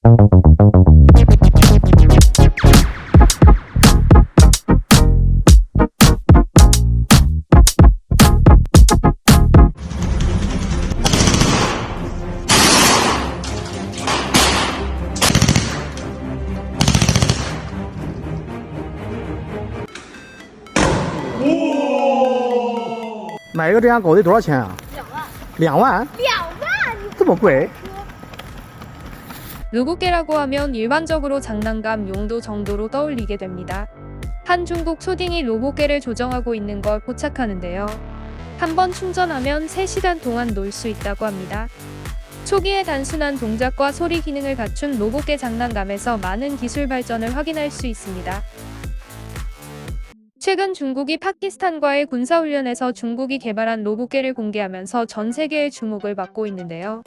买一个这样狗的多少钱啊？2万。2万？这么贵？ 로봇개라고 하면 일반적으로 장난감 용도 정도로 떠올리게 됩니다. 한 중국 초딩이 로봇개를 조정하고 있는 걸 포착하는데요. 한번 충전하면 3시간 동안 놀 수 있다고 합니다. 초기의 단순한 동작과 소리 기능을 갖춘 로봇개 장난감에서 많은 기술 발전을 확인할 수 있습니다. 최근 중국이 파키스탄과의 군사훈련에서 중국이 개발한 로봇개를 공개하면서 전 세계의 주목을 받고 있는데요.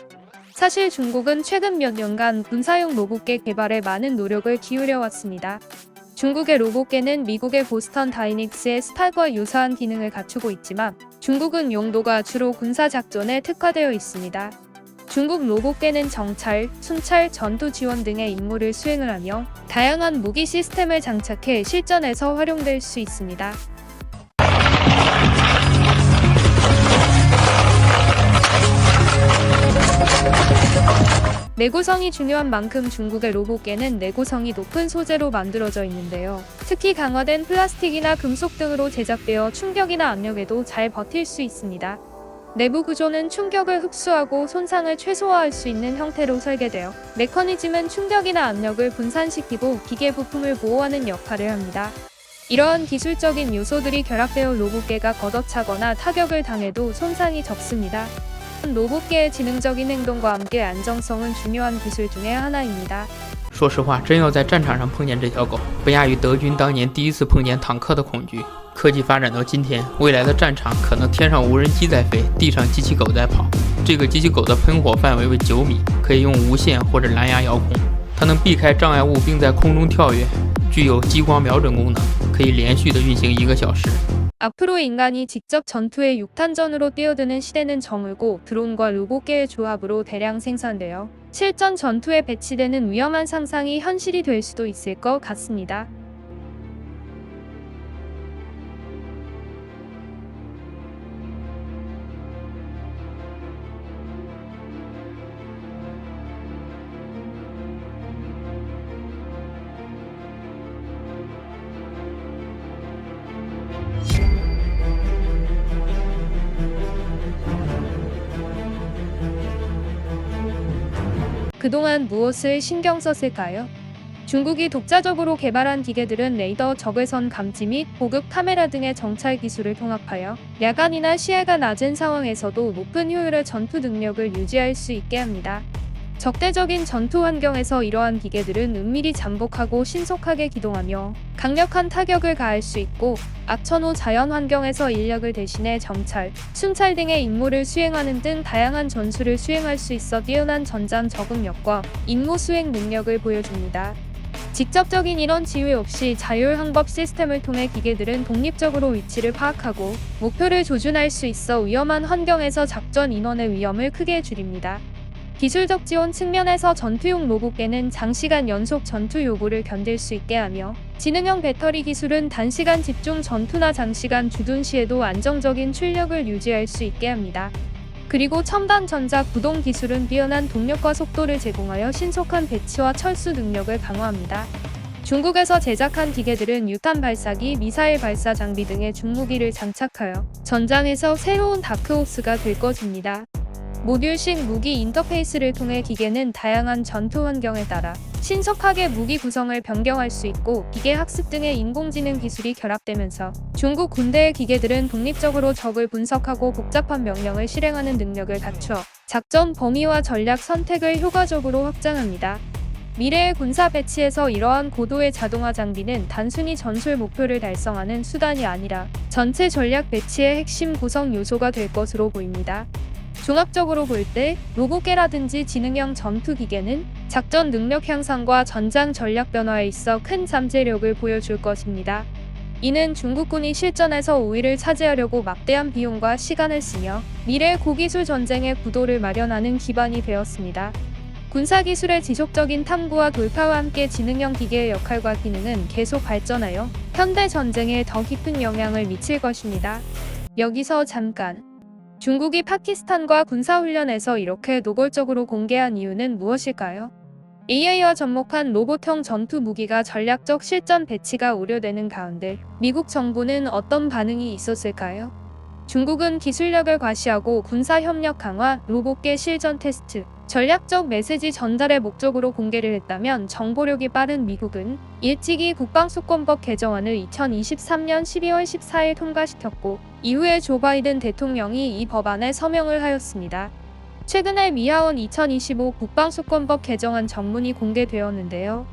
사실 중국은 최근 몇 년간 군사용 로봇개 개발에 많은 노력을 기울여 왔습니다. 중국의 로봇개는 미국의 보스턴 다이닉스의 스탈과 유사한 기능을 갖추고 있지만 중국은 용도가 주로 군사작전에 특화되어 있습니다. 중국 로봇개는 정찰, 순찰, 전투 지원 등의 임무를 수행을 하며 다양한 무기 시스템을 장착해 실전에서 활용될 수 있습니다. 내구성이 중요한 만큼 중국의 로봇개는 내구성이 높은 소재로 만들어져 있는데요. 특히 강화된 플라스틱이나 금속 등으로 제작되어 충격이나 압력에도 잘 버틸 수 있습니다. 내부 구조는 충격을 흡수하고 손상을 최소화할 수 있는 형태로 설계되어 메커니즘은 충격이나 압력을 분산시키고 기계 부품을 보호하는 역할을 합니다. 이러한 기술적인 요소들이 결합되어 로봇개가 걷어차거나 타격을 당해도 손상이 적습니다. 로봇개의 지능적인 행동과 함께 안정성은 중요한 기술 중의 하나입니다. 说实话，真要在战场上碰见这条狗，不亚于德军当年第一次碰见坦克的恐惧。科技发展到今天，未来的战场可能天上无人机在飞，地上机器狗在跑。这个机器狗的喷火范围为9米，可以用无线或者蓝牙遥控。它能避开障碍物并在空中跳跃，具有激光瞄准功能，可以连续的运行1个小时。 앞으로 인간이 직접 전투에 육탄전으로 뛰어드는 시대는 저물고 드론과 로봇개의 조합으로 대량 생산되어 실전 전투에 배치되는 위험한 상상이 현실이 될 수도 있을 것 같습니다. 그동안 무엇을 신경 썼을까요? 중국이 독자적으로 개발한 기계들은 레이더, 적외선 감지 및 고급 카메라 등의 정찰 기술을 통합하여 야간이나 시야가 낮은 상황에서도 높은 효율의 전투 능력을 유지할 수 있게 합니다. 적대적인 전투 환경에서 이러한 기계들은 은밀히 잠복하고 신속하게 기동하며 강력한 타격을 가할 수 있고 악천 후 자연 환경에서 인력을 대신해 정찰, 순찰 등의 임무를 수행하는 등 다양한 전술을 수행할 수 있어 뛰어난 전장 적응력과 임무 수행 능력을 보여줍니다. 직접적인 이런 지휘 없이 자율 항법 시스템을 통해 기계들은 독립적으로 위치를 파악하고 목표를 조준할 수 있어 위험한 환경에서 작전 인원의 위험을 크게 줄입니다. 기술적 지원 측면에서 전투용 로봇개는 장시간 연속 전투 요구를 견딜 수 있게 하며 지능형 배터리 기술은 단시간 집중 전투나 장시간 주둔 시에도 안정적인 출력을 유지할 수 있게 합니다. 그리고 첨단 전자 구동 기술은 뛰어난 동력과 속도를 제공하여 신속한 배치와 철수 능력을 강화합니다. 중국에서 제작한 기계들은 유탄 발사기, 미사일 발사 장비 등의 중무기를 장착하여 전장에서 새로운 다크호스가 될 것입니다. 모듈식 무기 인터페이스를 통해 기계는 다양한 전투 환경에 따라 신속하게 무기 구성을 변경할 수 있고 기계 학습 등의 인공지능 기술이 결합되면서 중국 군대의 기계들은 독립적으로 적을 분석하고 복잡한 명령을 실행하는 능력을 갖추어 작전 범위와 전략 선택을 효과적으로 확장합니다. 미래의 군사 배치에서 이러한 고도의 자동화 장비는 단순히 전술 목표를 달성하는 수단이 아니라 전체 전략 배치의 핵심 구성 요소가 될 것으로 보입니다. 종합적으로 볼 때 로봇개라든지 지능형 전투기계는 작전 능력 향상과 전장 전략 변화에 있어 큰 잠재력을 보여줄 것입니다. 이는 중국군이 실전에서 우위를 차지하려고 막대한 비용과 시간을 쓰며 미래 고기술 전쟁의 구도를 마련하는 기반이 되었습니다. 군사기술의 지속적인 탐구와 돌파와 함께 지능형 기계의 역할과 기능은 계속 발전하여 현대 전쟁에 더 깊은 영향을 미칠 것입니다. 여기서 잠깐. 중국이 파키스탄과 군사훈련에서 이렇게 노골적으로 공개한 이유는 무엇일까요? AI와 접목한 로봇형 전투 무기가 전략적 실전 배치가 우려되는 가운데 미국 정부는 어떤 반응이 있었을까요? 중국은 기술력을 과시하고 군사협력 강화, 로봇계 실전 테스트, 전략적 메시지 전달의 목적으로 공개를 했다면 정보력이 빠른 미국은 일찍이 국방수권법 개정안을 2023년 12월 14일 통과시켰고 이후에 조 바이든 대통령이 이 법안에 서명을 하였습니다. 최근에 미하원 2025 국방수권법 개정안 전문이 공개되었는데요.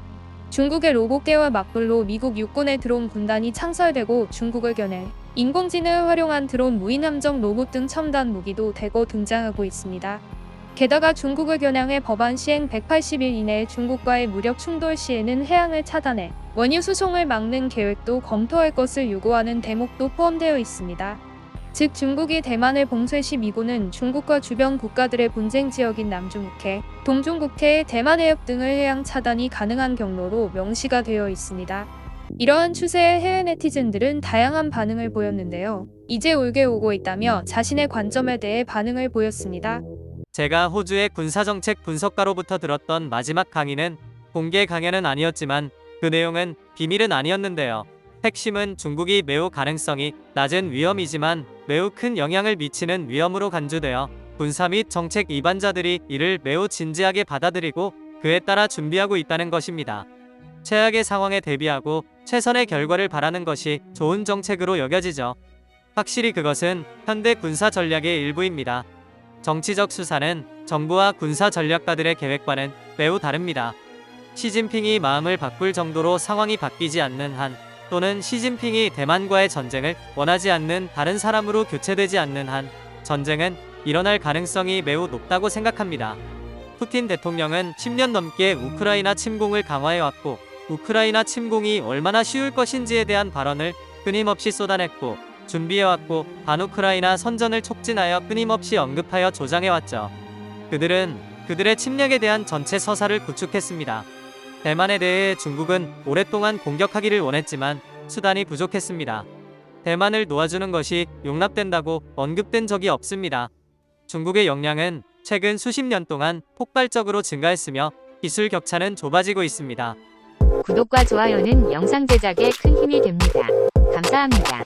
중국의 로봇계와 맞불로 미국 육군에 드론 군단이 창설되고 중국을 겨낼 인공지능을 활용한 드론 무인함정 로봇 등 첨단 무기도 대거 등장하고 있습니다. 게다가 중국을 겨냥해 법안 시행 180일 이내에 중국과의 무력 충돌 시에는 해양을 차단해 원유 수송을 막는 계획도 검토할 것을 요구하는 대목도 포함되어 있습니다. 즉 중국이 대만을 봉쇄 시 미군은 중국과 주변 국가들의 분쟁 지역인 남중국해, 동중국해, 대만 해협 등을 해양 차단이 가능한 경로로 명시가 되어 있습니다. 이러한 추세에 해외 네티즌들은 다양한 반응을 보였는데요. 이제 올게 오고 있다며 자신의 관점에 대해 반응을 보였습니다. 제가 호주의 군사정책 분석가로부터 들었던 마지막 강의는 공개 강연은 아니었지만 그 내용은 비밀은 아니었는데요. 핵심은 중국이 매우 가능성이 낮은 위험이지만 매우 큰 영향을 미치는 위험으로 간주되어 군사 및 정책 이반자들이 이를 매우 진지하게 받아들이고 그에 따라 준비하고 있다는 것입니다. 최악의 상황에 대비하고 최선의 결과를 바라는 것이 좋은 정책으로 여겨지죠. 확실히 그것은 현대 군사 전략의 일부입니다. 정치적 수사는 정부와 군사 전략가들의 계획과는 매우 다릅니다. 시진핑이 마음을 바꿀 정도로 상황이 바뀌지 않는 한 또는 시진핑이 대만과의 전쟁을 원하지 않는 다른 사람으로 교체되지 않는 한 전쟁은 일어날 가능성이 매우 높다고 생각합니다. 푸틴 대통령은 10년 넘게 우크라이나 침공을 강화해왔고 우크라이나 침공이 얼마나 쉬울 것인지에 대한 발언을 끊임없이 쏟아냈고 준비해왔고 반우크라이나 선전을 촉진하여 끊임없이 언급하여 조장해왔죠. 그들은 그들의 침략에 대한 전체 서사를 구축했습니다. 대만에 대해 중국은 오랫동안 공격하기를 원했지만 수단이 부족했습니다. 대만을 놓아주는 것이 용납된다고 언급된 적이 없습니다. 중국의 역량은 최근 수십 년 동안 폭발적으로 증가했으며 기술 격차는 좁아지고 있습니다. 구독과 좋아요는 영상 제작에 큰 힘이 됩니다. 감사합니다.